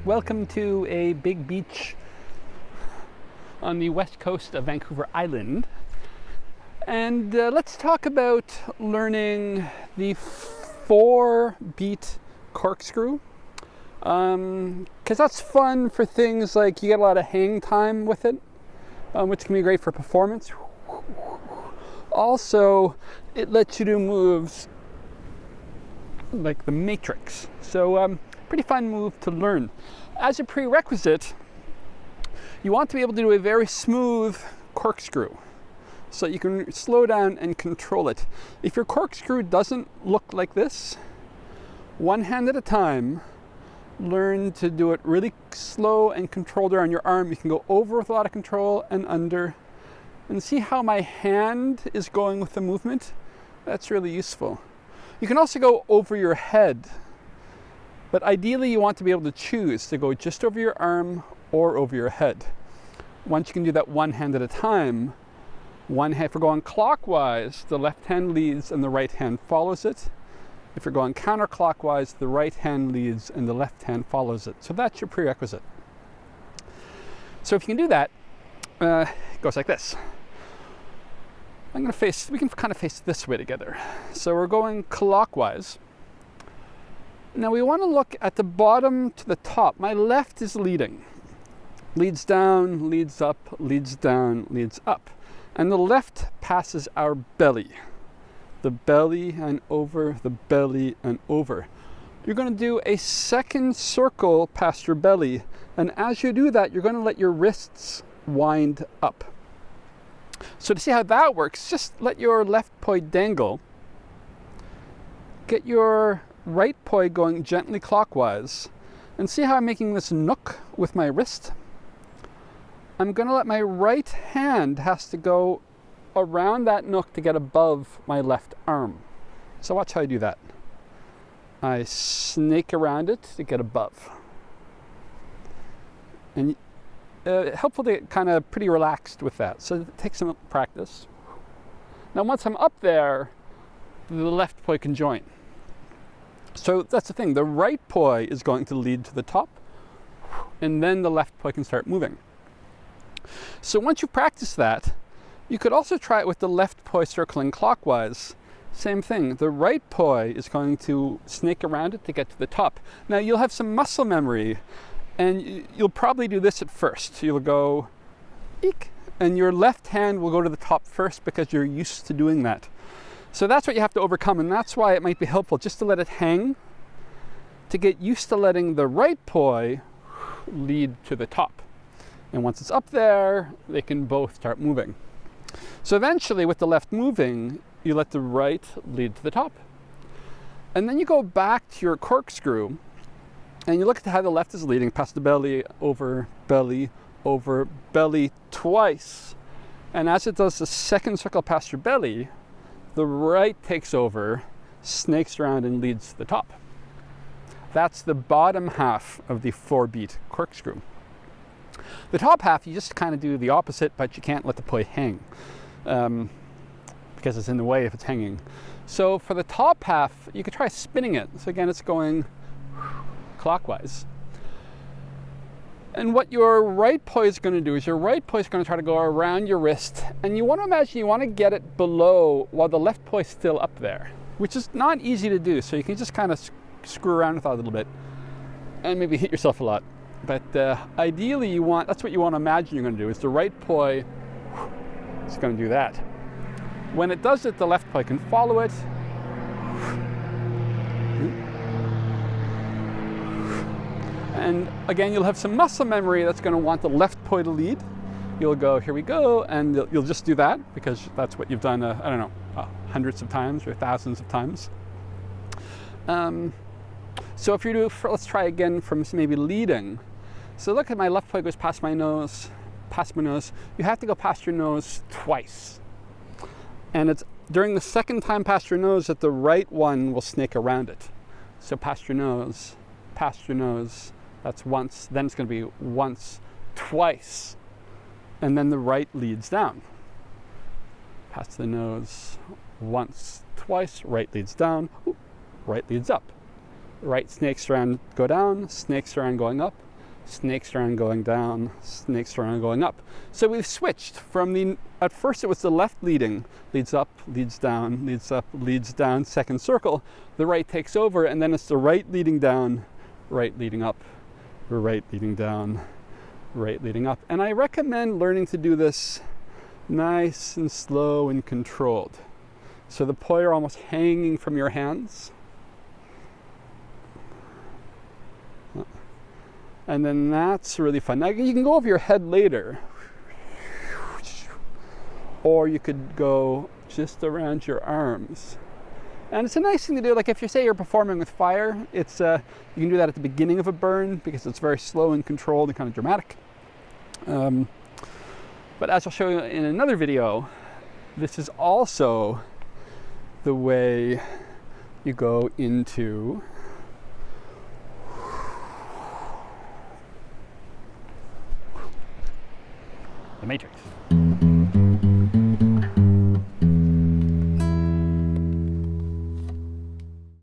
Welcome to a big beach on the west coast of Vancouver Island. And let's talk about learning the 4-beat corkscrew. Because that's fun for things like you get a lot of hang time with it, which can be great for performance. Also, it lets you do moves like the Matrix. So pretty fun move to learn. As a prerequisite, you want to be able to do a very smooth corkscrew so you can slow down and control it. If your corkscrew doesn't look like this, one hand at a time, learn to do it really slow and controlled around your arm. You can go over with a lot of control and under, and see how my hand is going with the movement. That's really useful. You can also go over your head, but ideally you want to be able to choose to go just over your arm or over your head. Once you can do that one hand at a time, one hand, if we're going clockwise, the left hand leads and the right hand follows it. If you're going counterclockwise, the right hand leads and the left hand follows it. So that's your prerequisite. So if you can do that, it goes like this. We can kind of face this way together. So we're going clockwise. Now we want to look at the bottom to the top. My left is leading. Leads down, leads up, leads down, leads up. And the left passes our belly. The belly and over, the belly and over. You're going to do a second circle past your belly. And as you do that, you're going to let your wrists wind up. So to see how that works, just let your left poi dangle. Get your right poi going gently clockwise. And see how I'm making this nook with my wrist? I'm going to let my right hand has to go around that nook to get above my left arm. So watch how I do that. I snake around it to get above. And helpful to get kind of pretty relaxed with that. So it takes some practice. Now once I'm up there, the left poi can join. So that's the thing. The right poi is going to lead to the top, and then the left poi can start moving. So once you practice that, you could also try it with the left poi circling clockwise. Same thing. The right poi is going to snake around it to get to the top. Now you'll have some muscle memory, and you'll probably do this at first. You'll go, eek, and your left hand will go to the top first because you're used to doing that. So that's what you have to overcome, and that's why it might be helpful just to let it hang, to get used to letting the right poi lead to the top. And once it's up there, they can both start moving. So eventually, with the left moving, you let the right lead to the top. And then you go back to your corkscrew, and you look at how the left is leading past the belly, over belly twice. And as it does the second circle past your belly, the right takes over, snakes around, and leads to the top. That's the bottom half of the 4-beat corkscrew. The top half, you just kind of do the opposite, but you can't let the poi hang because it's in the way if it's hanging. So for the top half, you could try spinning it. So again, it's going clockwise. And what your right poi is going to do is your right poi is going to try to go around your wrist, and you want to imagine you want to get it below while the left poi is still up there, which is not easy to do. So you can just kind of screw around with that a little bit and maybe hit yourself a lot. But ideally, that's what you want to imagine you're going to do, is the right poi is going to do that. When it does it, the left poi can follow it. And again, you'll have some muscle memory that's going to want the left poi to lead. You'll go, here we go, and you'll just do that because that's what you've done, I don't know, hundreds of times or thousands of times. So if you do, let's try again from maybe leading. So look at my left poi goes past my nose. You have to go past your nose twice. And it's during the second time past your nose that the right one will snake around it. So past your nose, that's once. Then it's going to be once, twice. And then the right leads down. Past the nose, once, twice, right leads down, right leads up. right snake strand, go down, snake strand going up, snake strand going down, snake strand going up. So we've switched from the, at first it was the left leading, leads up, leads down, leads up, leads down, second circle. The right takes over, and then it's the right leading down, right leading up, right leading down, right leading up. And I recommend learning to do this nice and slow and controlled. So the poi are almost hanging from your hands. And then that's really fun. Now you can go over your head later, or you could go just around your arms. And it's a nice thing to do. Like if you say you're performing with fire, it's you can do that at the beginning of a burn because it's very slow and controlled and kind of dramatic. But as I'll show you in another video, this is also the way you go into the matrix.